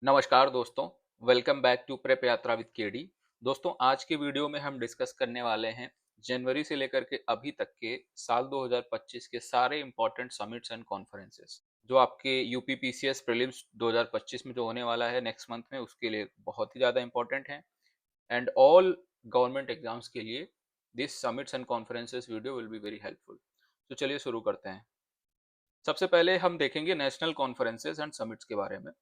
नमस्कार दोस्तों, welcome back to prep यात्रा विद केडी। दोस्तों, आज के वीडियो में हम डिस्कस करने वाले हैं जनवरी से लेकर के अभी तक के साल 2025 के सारे इंपॉर्टेंट समिट्स एंड कॉन्फ्रेंसेस जो आपके यूपीपीसीएस प्रीलिम्स 2025 में जो होने वाला है नेक्स्ट मंथ में, उसके लिए बहुत ही ज़्यादा इंपॉर्टेंट है। एंड ऑल गवर्नमेंट एग्जाम्स के लिए this summits and conferences video will be very helpful. तो चलिए शुरू करते हैं। सबसे पहले हम देखेंगे नेशनल कॉन्फ्रेंसेस एंड समिट्स के बारे में।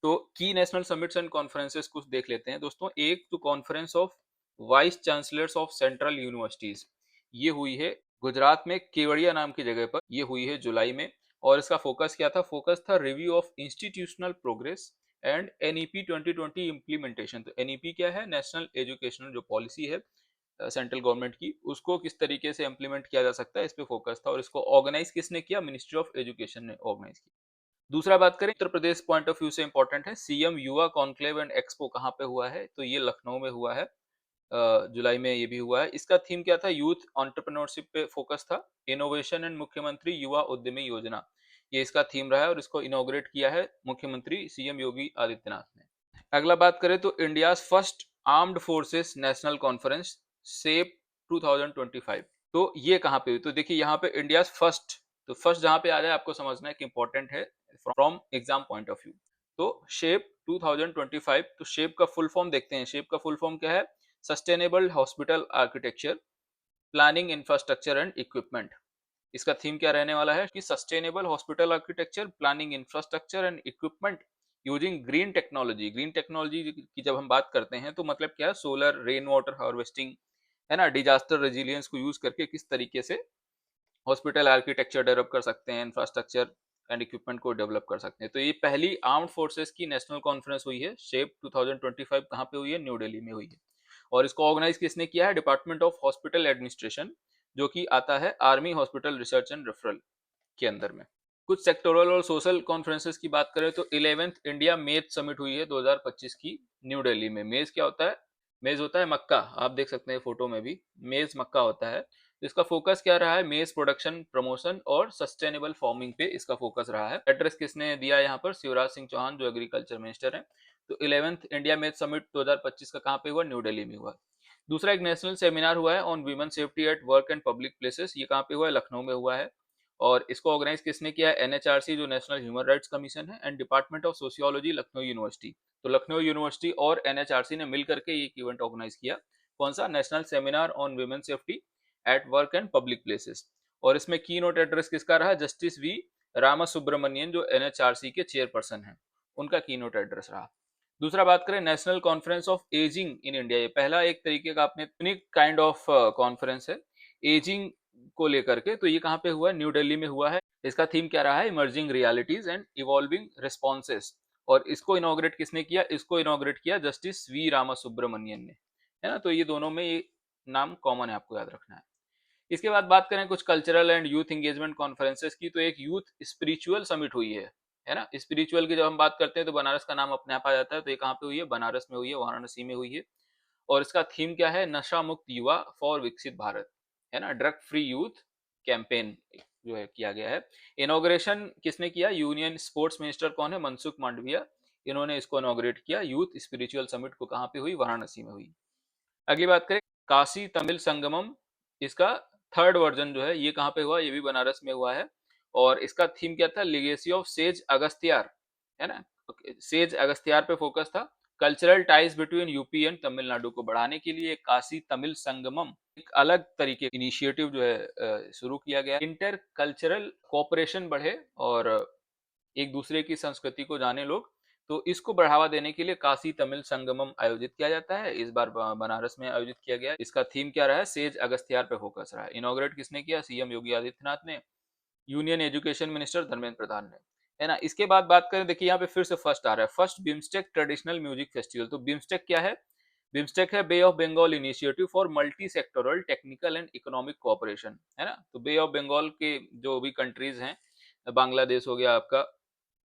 तो की नेशनल समिट्स एंड कॉन्फ्रेंसेस कुछ देख लेते हैं दोस्तों। एक तो conference of vice chancellors of central universities, ये हुई है गुजरात में केवड़िया नाम की जगह पर। ये हुई है जुलाई में। और इसका फोकस क्या था? फोकस था review of institutional progress and NEP 2020 implementation. तो एनईपी क्या है? नेशनल एजुकेशनल जो पॉलिसी है सेंट्रल गवर्नमेंट की, उसको किस तरीके से इम्प्लीमेंट किया जा सकता है, इस पे फोकस था। और इसको ऑर्गेनाइज किसने किया? मिनिस्ट्री ऑफ एजुकेशन ने ऑर्गेनाइज किया। दूसरा बात करें Uttar Pradesh point of view से इंपॉर्टेंट है, सीएम युवा कॉन्क्लेव एंड एक्सपो कहाँ पे हुआ है? तो ये लखनऊ में हुआ है। जुलाई में ये भी हुआ है। इसका थीम क्या था? यूथ एंटरप्रेन्योरशिप पे फोकस था। इनोवेशन एंड मुख्यमंत्री युवा उद्यमी योजना, ये इसका थीम रहा है। और इसको इनोग्रेट किया है मुख्यमंत्री सीएम योगी आदित्यनाथ ने। अगला बात करें तो India first armed forces national conference Sep 2025, तो ये कहाँ पे हुई? तो देखिए यहाँ पे इंडिया फर्स्ट, तो फर्स्ट जहाँ पे आ जाए आपको समझना है कि इंपॉर्टेंट है from exam point of view. तो शेप 2025, तो शेप का फुल फॉर्म देखते हैं। शेप का फुल फॉर्म क्या है? Sustainable hospital architecture, planning, infrastructure and equipment. इसका थीम क्या रहने वाला है कि sustainable hospital architecture, planning, infrastructure and equipment using green technology. Green technology की जब हम बात करते हैं तो मतलब क्या है? सोलर, रेन वाटर हार्वेस्टिंग, है ना, डिजास्टर रेजिलियंस को यूज करके किस तरीके से हॉस्पिटल आर्किटेक्चर डेवलप कर सकते हैं, इंफ्रास्ट्रक्चर एंड इक्विपमेंट को डेवलप कर सकते हैं। तो ये पहली आर्म्ड फोर्सेस की नेशनल कॉन्फ्रेंस हुई है शेप 2025। कहाँ पे हुई है? न्यू दिल्ली में हुई है। और इसको ऑर्गेनाइज किसने किया है? डिपार्टमेंट ऑफ हॉस्पिटल एडमिनिस्ट्रेशन, जो कि आता है army hospital research and referral के अंदर में। कुछ सेक्टोरल और सोशल कॉन्फ्रेंसेस की बात करें तो 11th इंडिया मेज समिट हुई है 2025 की न्यू दिल्ली में। मेज क्या होता है? मेज होता है मक्का। आप देख सकते हैं फोटो में भी, मेज मक्का होता है। इसका फोकस क्या रहा है? मेज प्रोडक्शन, प्रमोशन और सस्टेनेबल फार्मिंग पे इसका फोकस रहा है। एड्रेस किसने दिया यहाँ पर? शिवराज सिंह चौहान, जो एग्रीकल्चर मिनिस्टर है। तो 11th इंडिया मेज समिट 2025 का कहाँ पे हुआ? न्यू दिल्ली में हुआ। दूसरा एक नेशनल सेमिनार हुआ है on women safety at work and public places. ये कहाँ पे हुआ है? लखनऊ में हुआ है। और इसको ऑर्गेनाइज किसने किया है? एनएचआरसी, जो नेशनल ह्यूमन राइट्स कमीशन है, and department of sociology, Lucknow university. तो लखनऊ यूनिवर्सिटी और एनएचआरसी ने मिल करके ये इवेंट ऑर्गेनाइज किया। कौन सा? National seminar on women safety at work and public places. और इसमें की नोट एड्रेस किसका रहा? जस्टिस वी रामा सुब्रमण्यन, जो एनएचआरसी के चेयरपर्सन हैं, उनका की नोट एड्रेस रहा। दूसरा बात करें national conference of ageing in India. ये पहला एक तरीके का अपने यूनिक काइंड ऑफ कॉन्फ्रेंस है एजिंग को लेकर के। तो ये कहाँ पे हुआ है? न्यू दिल्ली में हुआ है। इसका थीम क्या रहा है? Emerging realities and evolving responses. और इसको इनॉग्रेट किसने किया? इसको इनॉग्रेट किया जस्टिस वी रामा सुब्रमण्यन ने, है ना। तो ये दोनों में ये नाम कॉमन है, आपको याद रखना है। इसके बाद बात करें कुछ cultural and youth engagement conferences की, तो एक यूथ स्पिरिचुअल समिट हुई है ना। स्पिरिचुअल की जब हम बात करते हैं तो बनारस का नाम अपने आप आ जाता है। तो ये कहाँ पे हुई है? बनारस में हुई है, वाराणसी में हुई है। और इसका थीम क्या है? नशा मुक्त युवा फॉर विकसित भारत, है ना, ड्रग फ्री यूथ कैंपेन जो है किया गया है। इनॉग्रेशन किसने किया? यूनियन स्पोर्ट्स मिनिस्टर कौन है? मनसुख मांडविया। इन्होंने इसको इनॉग्रेट किया। यूथ स्पिरिचुअल समिट को कहाँ पे हुई? वाराणसी में हुई। अगली बात करें काशी तमिल संगमम, इसका थर्ड वर्जन जो है ये कहाँ पे हुआ? ये भी बनारस में हुआ है। और इसका थीम क्या था? लिगेसी ऑफ सेज अगस्त्यार, है ना। सेज अगस्त्यार पे फोकस था। Cultural ties between UP and Tamil Nadu को बढ़ाने के लिए काशी तमिल संगमम एक अलग तरीके इनिशिएटिव जो है शुरू किया गया। इंटर कल्चरल कोऑपरेशन बढ़े और एक दूसरे की संस्कृति को जाने लोग। तो इसको बढ़ावा देने के लिए काशी तमिल संगमम आयोजित किया जाता है। इस बार बनारस में आयोजित किया गया। इसका थीम क्या रहा है? सेज अगस्त्यार पे फोकस रहा है। इनॉग्रेट किसने किया? सीएम योगी आदित्यनाथ ने, union education minister Dharmendra Pradhan ने, है ना। इसके बाद बात करें, देखिए यहाँ पे फिर से फर्स्ट आ रहा है, first BIMSTEC traditional music festival. तो बिम्स्टेक क्या है? बिम्स्टेक है bay of Bengal initiative for multi sectoral technical and economic cooperation, है ना। तो बे ऑफ बंगाल के जो भी कंट्रीज हैं, बांग्लादेश हो गया आपका,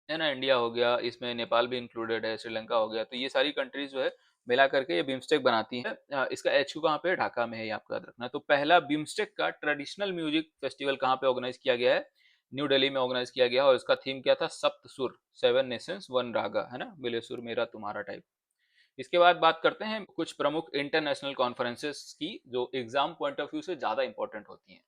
है ना, इंडिया हो गया, इसमें नेपाल भी इंक्लूडेड है, श्रीलंका हो गया। तो ये सारी कंट्रीज जो है मिला करके ये बिम्स्टेक बनाती है। इसका एचक्यू कहाँ पे है? ढाका में है, ये आपको याद रखना है। तो पहला बिम्स्टेक का ट्रेडिशनल म्यूजिक फेस्टिवल कहाँ पे ऑर्गेनाइज किया गया है? न्यू दिल्ली में ऑर्गेनाइज किया गया और इसका थीम क्या था, सप्त सुर, 7 नेशंस 1 रागा, है ना, मिले सुर मेरा तुम्हारा टाइप। इसके बाद बात करते हैं कुछ प्रमुख इंटरनेशनल कॉन्फ्रेंसेस की जो एग्जाम पॉइंट ऑफ व्यू से ज्यादा इंपॉर्टेंट होती हैं।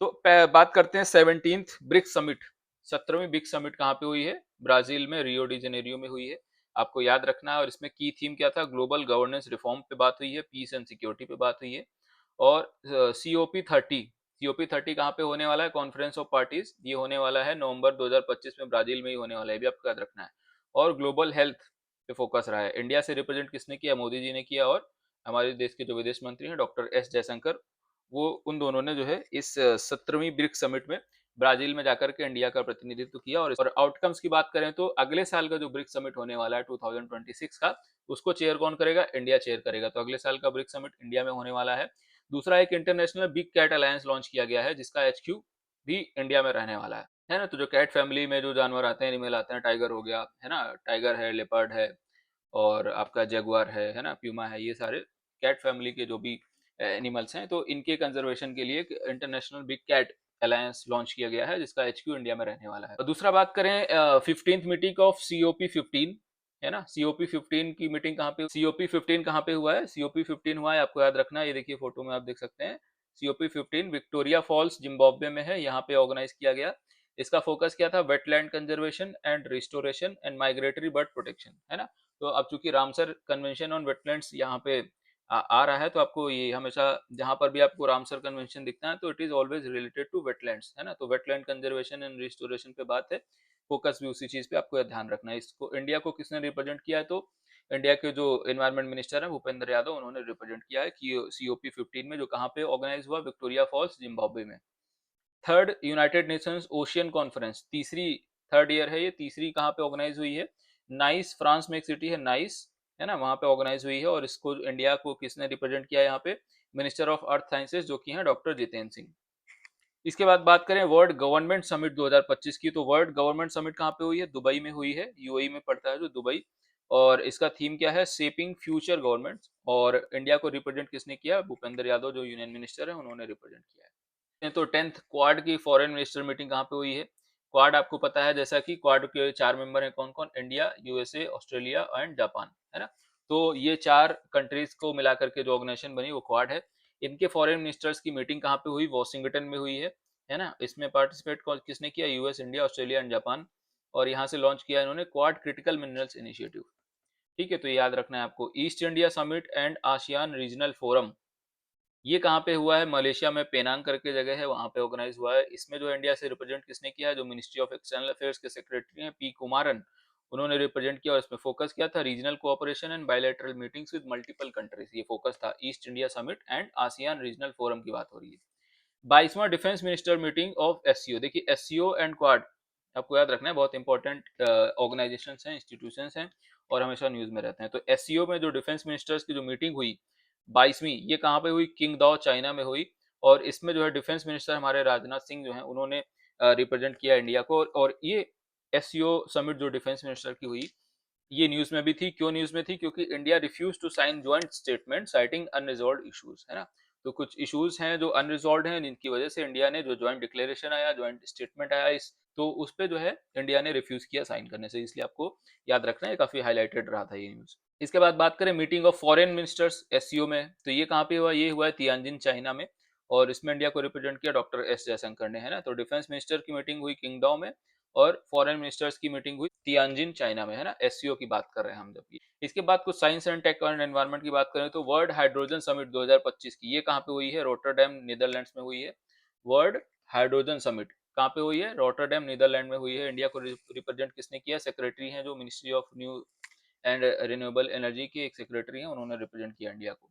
तो बात करते हैं 17th ब्रिक्स समिट। 17वीं ब्रिक्स समिट कहाँ पे हुई है, ब्राजील में रियो डी जेनेरियो में हुई है, आपको याद रखना है। और इसमें की थीम क्या था, ग्लोबल गवर्नेंस रिफॉर्म पे बात हुई है, पीस एंड सिक्योरिटी पे बात हुई है। और COP30 कहाँ पे होने वाला है, कॉन्फ्रेंस ऑफ पार्टीज, ये होने वाला है नवंबर 2025 में ब्राजील में ही होने वाला है, भी आपको याद रखना है। और ग्लोबल हेल्थ पे फोकस रहा है। इंडिया से रिप्रेजेंट किसने किया, मोदी जी ने किया, और हमारे देश के जो विदेश मंत्री हैं डॉक्टर एस जयशंकर, वो उन दोनों ने जो है इस 17वीं ब्रिक्स समिट में ब्राजील में जाकर के इंडिया का प्रतिनिधित्व किया। और आउटकम्स की बात करें तो अगले साल का जो ब्रिक्स समिट होने वाला है 2026 का, उसको चेयर कौन करेगा, इंडिया चेयर करेगा। तो अगले साल का ब्रिक्स समिट इंडिया में होने वाला है। दूसरा, एक international big cat alliance launch किया गया है जिसका HQ भी इंडिया में रहने वाला है ना। तो जो कैट फैमिली में जो जानवर आते हैं, एनिमल आते हैं, टाइगर हो गया, है ना, टाइगर है, लेपर्ड है, और आपका जगुआर है ना, प्यूमा है, ये सारे कैट फैमिली के जो भी एनिमल्स हैं, तो इनके कंजर्वेशन के लिए international big cat alliance launch किया गया है जिसका HQ इंडिया में रहने वाला है। दूसरा बात करें 15th मीटिंग ऑफ COP15, है ना। COP15 की मीटिंग कहाँ पे, COP15 कहाँ पे हुआ है, COP15 हुआ है, आपको याद रखना है, ये देखिए फोटो में आप देख सकते हैं। COP15 विक्टोरिया फॉल्स जिम्बाब्वे में है, यहाँ पे ऑर्गेनाइज किया गया। इसका फोकस क्या था, wetland conservation and restoration and migratory bird protection, है ना। तो अब चूंकि रामसर कन्वेंशन ऑन वेटलैंड्स यहाँ पे आ रहा है, तो आपको ये हमेशा जहां पर भी आपको रामसर कन्वेंशन दिखता है तो it is always related to wetlands, है ना। तो वेटलैंड कंजर्वेशन एंड रिस्टोरेशन पे बात है, फोकस भी उसी चीज पे, आपको ध्यान रखना है। इसको इंडिया को किसने रिप्रेजेंट किया है, तो इंडिया के जो एनवायरमेंट मिनिस्टर है भूपेंद्र यादव, उन्होंने रिप्रेजेंट किया है कि COP15 में, जो कहाँ पे ऑर्गेनाइज हुआ, विक्टोरिया फॉल्स जिम्बाब्वे में। Third, United Nations ocean conference, तीसरी, थर्ड ईयर है ये, तीसरी कहाँ पे ऑर्गेनाइज हुई है, नाइस, फ्रांस में एक सिटी है नाइस, है ना, वहां पे ऑर्गेनाइज हुई है। और इसको इंडिया को किसने रिप्रेजेंट किया है यहाँ पे, मिनिस्टर ऑफ अर्थ साइंसेज जो कि हैं डॉक्टर जितेंद्र सिंह। इसके बाद बात करें वर्ल्ड गवर्नमेंट समिट 2025 की, तो वर्ल्ड गवर्नमेंट समिट कहाँ पे हुई है, दुबई में हुई है, UAE में पड़ता है जो दुबई। और इसका थीम क्या है, शेपिंग फ्यूचर गवर्नमेंट। और इंडिया को रिप्रेजेंट किसने किया, भूपेंद्र यादव जो यूनियन मिनिस्टर है, उन्होंने रिप्रेजेंट किया है। तो 10th क्वाड की फॉरेन मिनिस्टर मीटिंग कहाँ पे हुई है, क्वाड आपको पता है, जैसा कि क्वाड के 4 मेंबर हैं, कौन कौन, India, USA, Australia and Japan, है ना। तो ये 4 कंट्रीज को मिलाकर के जो ऑर्गेनाइजेशन बनी वो क्वाड है। इनके फॉरेन मिनिस्टर्स की मीटिंग कहाँ पे हुई, वॉशिंगटन में हुई है ना। इसमें पार्टिसिपेट किसने किया, US, India, Australia and Japan. और यहाँ से लॉन्च किया इन्होंने क्वाड क्रिटिकल मिनरल्स इनिशिएटिव। ठीक है, तो याद रखना है आपको। East India summit and ASEAN regional forum, ये कहाँ पे हुआ है, मलेशिया में पेनांग करके जगह है, वहां पे ऑर्गेनाइज हुआ है। इसमें जो इंडिया से रिप्रेजेंट किसने किया है, जो मिनिस्ट्री ऑफ एक्सटर्नल अफेयर्स के सेक्रेटरी हैं P कुमारन, उन्होंने रिप्रेजेंट किया। और इसमें फोकस क्या था, regional cooperation and bilateral meetings with multiple countries, ये फोकस था। East India summit and ASEAN regional forum की बात हो रही है। 22वां defence minister meeting of SCO, देखिए SCO एंड क्वाड आपको याद रखना है, बहुत इंपॉर्टेंट ऑर्गेनाइजेशन हैं, इंस्टीट्यूशन हैं, और हमेशा न्यूज में रहते हैं। तो SCO में जो डिफेंस मिनिस्टर्स की जो मीटिंग हुई 22वीं, ये कहाँ पे हुई, किंगदाओ चाइना में हुई। और इसमें जो है डिफेंस मिनिस्टर हमारे राजनाथ सिंह जो है, उन्होंने रिप्रेजेंट किया इंडिया को। और ये SCO समिट जो डिफेंस मिनिस्टर की हुई, ये न्यूज में भी थी। क्यों न्यूज में थी, क्योंकि India refuse to sign joint statement citing unresolved issues, है ना। तो कुछ इश्यूज हैं जो अनरिजॉल्व्ड हैं, जिनकी वजह से इंडिया ने, जो ज्वाइंट डिक्लेरेशन आया, ज्वाइंट स्टेटमेंट आया, इस तो उस पे जो है इंडिया ने रिफ्यूज किया साइन करने से, इसलिए आपको याद रखना है, काफी हाईलाइटेड रहा था ये न्यूज। इसके बाद बात करें meeting of foreign ministers SCO में, तो ये कहाँ पे हुआ, ये हुआ है तियानजिन चाइना में। और इसमें इंडिया को रिप्रेजेंट किया डॉक्टर एस जयशंकर ने, है ना। तो डिफेंस मिनिस्टर की मीटिंग हुई किंगडाओ में, और फॉरेन मिनिस्टर्स की मीटिंग हुई तियानजिन चाइना में, है ना। SCO की बात कर रहे हैं हम जब ये। इसके बाद कुछ science and tech and environment की बात करें तो वर्ल्ड हाइड्रोजन समिट 2025 की, ये कहाँ पे हुई है, रोटरडैम नीदरलैंड्स में हुई है। वर्ल्ड हाइड्रोजन समिट कहाँ पे हुई है, रोटरडैम नीदरलैंड में हुई है। इंडिया को रिप्रेजेंट किसने किया, सेक्रेटरी हैं जो ministry of new and renewable energy के एक सेक्रेटरी हैं, उन्होंने रिप्रेजेंट किया इंडिया को।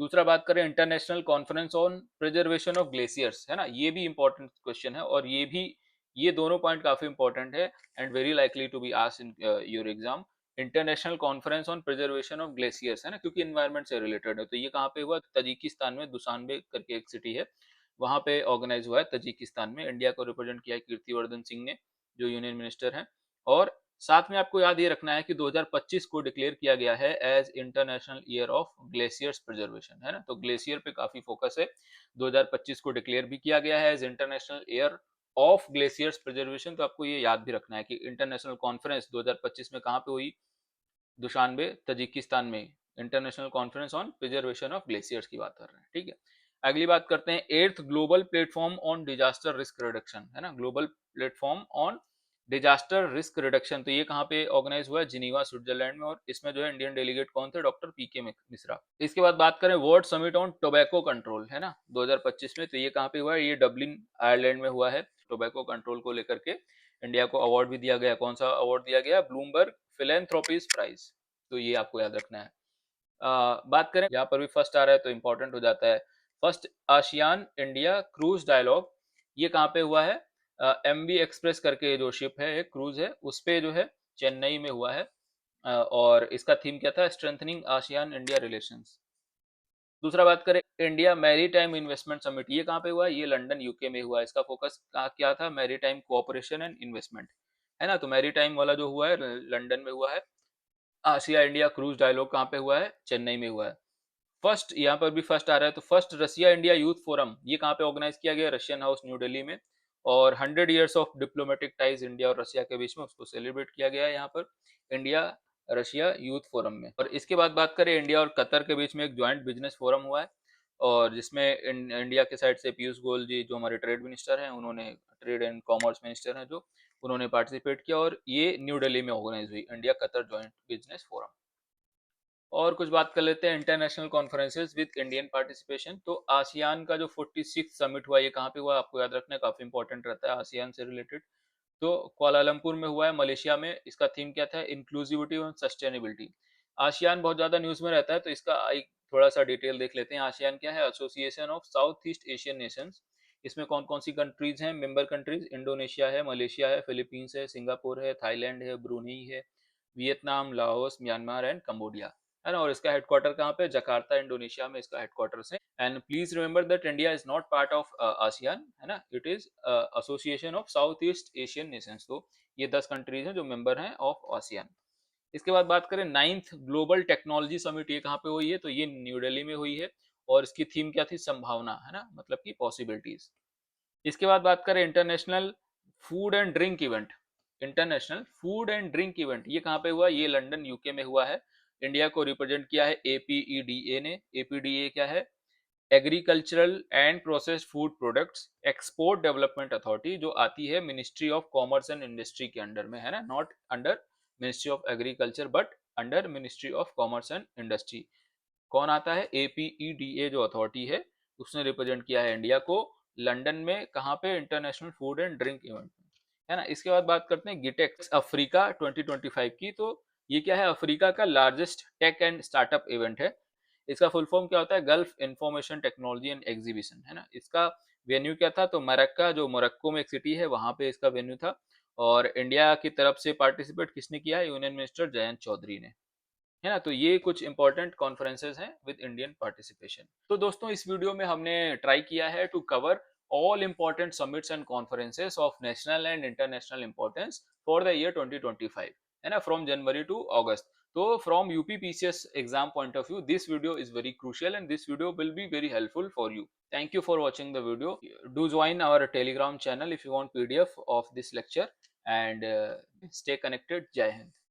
दूसरा बात करें international conference on preservation of glaciers, है ना, ये भी इंपॉर्टेंट क्वेश्चन है, और ये दोनों पॉइंट काफी इंपॉर्टेंट है and very likely to be asked in your exam. International conference on preservation of glaciers, है ना, क्योंकि एनवायरमेंट से रिलेटेड है। तो ये कहाँ पे हुआ, तजिकिस्तान में, दुशानबे करके एक सिटी है, वहां पे ऑर्गेनाइज हुआ है तजिकिस्तान में। इंडिया को रिप्रेजेंट किया है कीर्तिवर्धन सिंह ने, जो यूनियन मिनिस्टर हैं। और साथ में आपको याद ये रखना है कि 2025 को डिक्लेयर किया गया है as international year of glaciers preservation, है ना। तो ग्लेशियर पे काफी फोकस है, 2025 को डिक्लेयर भी किया गया है as international year of glaciers preservation, तो आपको ये याद भी रखना है कि इंटरनेशनल कॉन्फ्रेंस 2025 में कहाँ पे हुई, दुशानबे तजिकिस्तान में, international conference on preservation of glaciers की बात कर रहे हैं, ठीक है। अगली बात करते हैं eighth global platform on disaster risk reduction, है ना, global platform on disaster risk reduction, तो ये कहाँ पे ऑर्गेनाइज हुआ है, जिनीवा स्विट्जरलैंड में, और इसमें जो है इंडियन डेलीगेट कौन थे, डॉक्टर पीके मिश्रा। इसके बाद बात करें world summit on tobacco control, है ना, 2025 में, तो ये कहाँ पे हुआ है, ये डबलिन आयरलैंड में हुआ है। टोबैको कंट्रोल को लेकर के इंडिया को अवार्ड भी दिया गया, कौन सा अवार्ड दिया गया, ब्लूमबर्ग फिलेंथ्रोपीज प्राइज, तो ये आपको याद रखना है। बात करें, यहाँ पर भी फर्स्ट आ रहा है तो इंपॉर्टेंट हो जाता है, first ASEAN India cruise dialogue, ये कहाँ पे हुआ है, एमबी एक्सप्रेस करके जो शिप है, एक क्रूज है, उस पे जो है चेन्नई में हुआ है। और इसका थीम क्या था, स्ट्रेंथनिंग आसियान इंडिया रिलेशंस। दूसरा बात करें, इंडिया मैरीटाइम इन्वेस्टमेंट समिट, ये कहाँ पे हुआ है, ये लंदन यूके में हुआ है। इसका फोकस क्या था, मैरीटाइम कोऑपरेशन एंड इन्वेस्टमेंट, है ना, तो मैरीटाइम वाला जो हुआ है लंदन में हुआ है। आसिया इंडिया क्रूज डायलॉग कहाँ पे हुआ है, चेन्नई में हुआ है। फर्स्ट, यहाँ पर भी फर्स्ट आ रहा है, तो first Russia India youth forum, ये कहाँ पे ऑर्गेनाइज किया गया, रशियन हाउस न्यू दिल्ली में, और 100 years of diplomatic ties India और रशिया के बीच में, उसको सेलिब्रेट किया गया है यहाँ पर इंडिया रशिया यूथ फोरम में। और इसके बाद बात करें, इंडिया और कतर के बीच में एक ज्वाइंट बिजनेस फोरम हुआ है, और जिसमें इंडिया के साइड से पीयूष गोयल जी, जो हमारे ट्रेड मिनिस्टर हैं, उन्होंने, ट्रेड एंड कॉमर्स मिनिस्टर हैं जो, उन्होंने पार्टिसिपेट किया, और ये न्यू दिल्ली में ऑर्गेनाइज हुई India Qatar joint business forum. और कुछ बात कर लेते हैं international conferences with Indian participation, तो आसियान का जो 46 समिट हुआ, ये कहाँ पे हुआ, आपको याद रखना है, काफी इंपॉर्टेंट रहता है आसियान से रिलेटेड। तो कुआलालंपुर में हुआ है, मलेशिया में। इसका थीम क्या था, इंक्लूसिविटी और सस्टेनेबिलिटी। आसियान बहुत ज्यादा न्यूज में रहता है, तो इसका एक थोड़ा सा डिटेल देख लेते हैं। आसियान क्या है, association of south east Asian Nations. इसमें कौन कौन सी कंट्रीज हैं, मेंबर कंट्रीज, इंडोनेशिया है, मलेशिया है, फिलीपींस है, सिंगापुर है, थाईलैंड है, ब्रूनेई है, Vietnam, Laos, Myanmar and Cambodia, है ना। और इसका हेडक्वार्टर कहाँ पे, जकार्ता इंडोनेशिया में इसका हेडक्वार्टर है। And please remember that India is not part of ASEAN, है ना, it is association of south east Asian Nations, तो ये 10 कंट्रीज हैं जो मेंबर हैं ऑफ आसियान। इसके बाद बात करें, नाइन्थ ग्लोबल टेक्नोलॉजी समिट, ये कहाँ पे हुई है, तो ये न्यू दिल्ली में हुई है, और इसकी थीम क्या थी, संभावना, है ना, मतलब की पॉसिबिलिटीज। इसके बाद बात करें, international food and drink event, international food and drink event, ये कहाँ पे हुआ, ये लंदन यूके में हुआ है। इंडिया को रिप्रेजेंट किया है एपीईडीए ने। एपीडीए क्या है, agricultural and processed food products export development authority, जो आती है ministry of commerce and industry के अंडर में, है ना, not under ministry of agriculture but under ministry of commerce and industry. कौन आता है, एपीईडीए जो अथॉरिटी है, उसने रिप्रेजेंट किया है इंडिया को लंदन में, कहाँ पे, international food and drink event में, है ना। इसके बाद बात करते हैं गिटेक्स अफ्रीका 2025 की, तो ये क्या है, अफ्रीका का largest tech and startup event है। इसका फुल फॉर्म क्या होता है, Gulf information technology and exhibition, है ना। इसका वेन्यू क्या था, तो मरक्का, जो मोरक्को में एक सिटी है, वहां पे इसका वेन्यू था। और इंडिया की तरफ से पार्टिसिपेट किसने किया है, यूनियन मिनिस्टर जयंत चौधरी ने, है ना। तो ये कुछ इंपॉर्टेंट कॉन्फ्रेंसेज हैं विद इंडियन पार्टिसिपेशन। तो दोस्तों, इस वीडियो में हमने ट्राई किया है to cover all important summits and conferences of national and international importance for the year 2025, है ना, फ्रॉम जनवरी टू अगस्त। तो from UPPCS exam point of view, this video is very crucial and this video will be very helpful for you. Thank you for watching the video. Do join our Telegram channel if you want PDF of this lecture, and stay connected. Jai Hind.